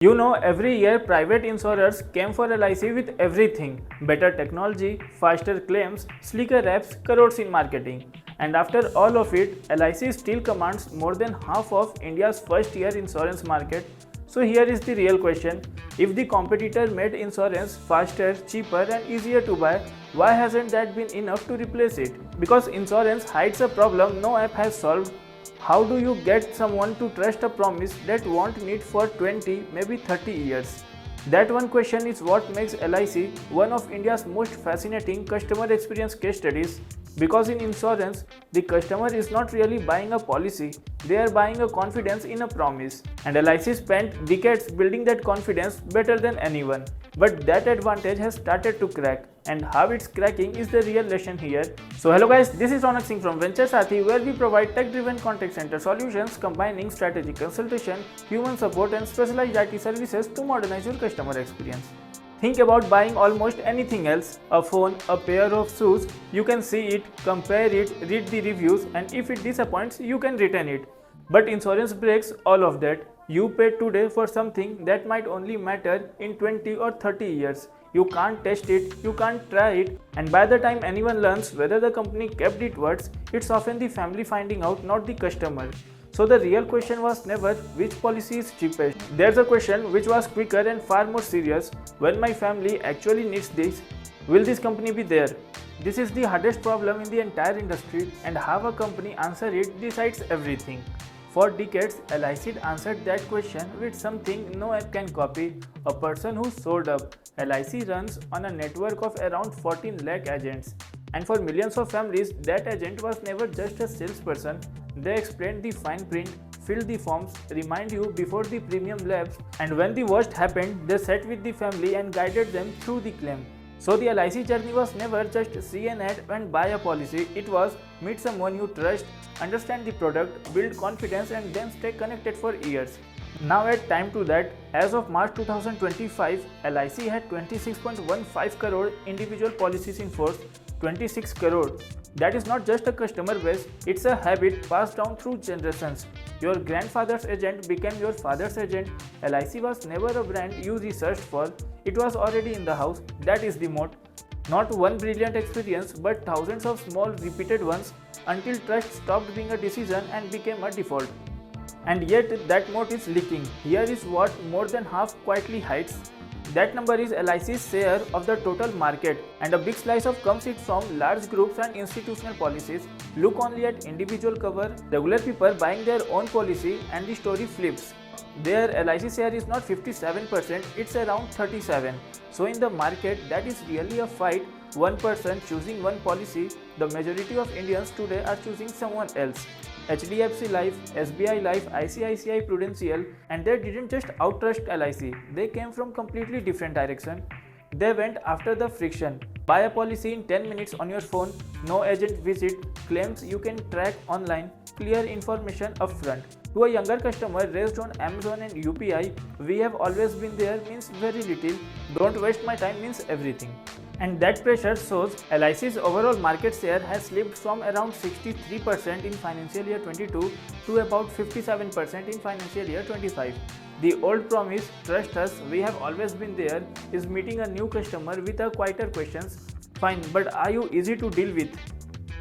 You know, every year private insurers came for LIC with everything: better technology, faster claims, sleeker apps, crores in marketing. And after all of it, LIC still commands more than half of India's first year insurance market. So here is the real question: if the competitor made insurance faster, cheaper and easier to buy, why hasn't that been enough to replace it? Because insurance hides a problem no app has solved. How do you get someone to trust a promise that won't need for 20, maybe 30 years? That one question is what makes LIC one of India's most fascinating customer experience case studies. Because in insurance, the customer is not really buying a policy, they are buying a confidence in a promise. And LIC spent decades building that confidence better than anyone. But that advantage has started to crack, and how it's cracking is the real lesson here. So hello guys, this is Ronak Singh from Venturesathi, where we provide tech-driven contact center solutions combining strategic consultation, human support and specialized IT services to modernize your customer experience. Think about buying almost anything else: a phone, a pair of shoes. You can see it, compare it, read the reviews, and if it disappoints, you can return it. But insurance breaks all of that. You pay today for something that might only matter in 20 or 30 years. You can't test it, you can't try it, and by the time anyone learns whether the company kept its words, it's often the family finding out, not the customer. So the real question was never which policy is cheapest. There's a question which was quicker and far more serious: when my family actually needs this, will this company be there? This is the hardest problem in the entire industry, and how a company answers it decides everything. For decades, LIC answered that question with something no app can copy: a person who showed up. LIC runs on a network of around 14 lakh agents. And for millions of families, that agent was never just a salesperson. They explained the fine print, filled the forms, remind you before the premium lapsed, and when the worst happened, they sat with the family and guided them through the claim. So the LIC journey was never just see an ad and buy a policy. It was meet someone you trust, understand the product, build confidence and then stay connected for years. Now add time to that. As of March 2025, LIC had 26.15 crore individual policies in force. 26 crore. That is not just a customer base, it's a habit passed down through generations. Your grandfather's agent became your father's agent. LIC was never a brand you researched for, it was already in the house. That is the moat. Not one brilliant experience, but thousands of small repeated ones until trust stopped being a decision and became a default. And yet that moat is leaking. Here is what more than half quietly hides. That number is LIC's share of the total market, and a big slice of comes it from large groups and institutional policies. Look only at individual cover, regular people buying their own policy, and the story flips. Their LIC share is not 57%, it's around 37%. So in the market, that is really a fight. One person choosing one policy, the majority of Indians today are choosing someone else. HDFC Life, SBI Life, ICICI, Prudential, and they didn't just outtrust LIC, they came from completely different direction. They went after the friction. Buy a policy in 10 minutes on your phone, no agent visit, claims you can track online, clear information upfront. To a younger customer raised on Amazon and UPI, we have always been there means very little, don't waste my time means everything. And that pressure shows. LIC's overall market share has slipped from around 63% in financial year 22 to about 57% in financial year 25. The old promise, trust us, we have always been there, is meeting a new customer with a quieter questions: fine, but are you easy to deal with?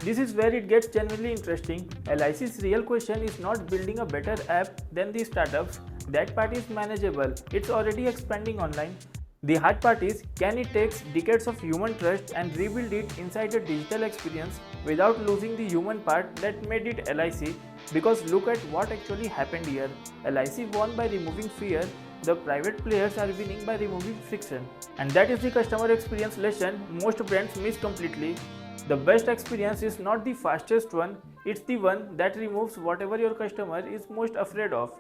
This is where it gets genuinely interesting. LIC's real question is not building a better app than the startups. That part is manageable, it's already expanding online. The hard part is, can it take decades of human trust and rebuild it inside a digital experience without losing the human part that made it LIC? Because look at what actually happened here. LIC won by removing fear, the private players are winning by removing friction. And that is the customer experience lesson most brands miss completely. The best experience is not the fastest one, it's the one that removes whatever your customer is most afraid of.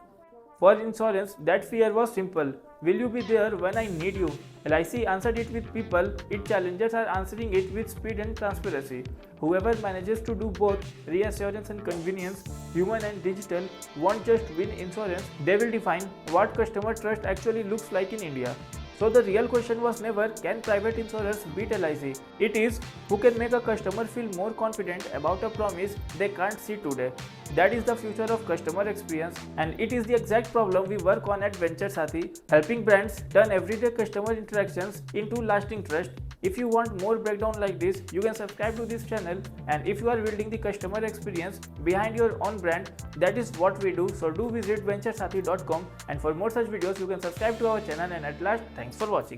For insurance, that fear was simple: will you be there when I need you? LIC answered it with people, its challengers are answering it with speed and transparency. Whoever manages to do both, reassurance and convenience, human and digital, won't just win insurance, they will define what customer trust actually looks like in India. So the real question was never, can private insurers beat LIC? It is, who can make a customer feel more confident about a promise they can't see today? That is the future of customer experience, and it is the exact problem we work on at Venturesathi, helping brands turn everyday customer interactions into lasting trust. If you want more breakdown like this, you can subscribe to this channel, and if you are building the customer experience behind your own brand, that is what we do. So do visit venturesathi.com, and for more such videos you can subscribe to our channel. And at last, thanks for watching.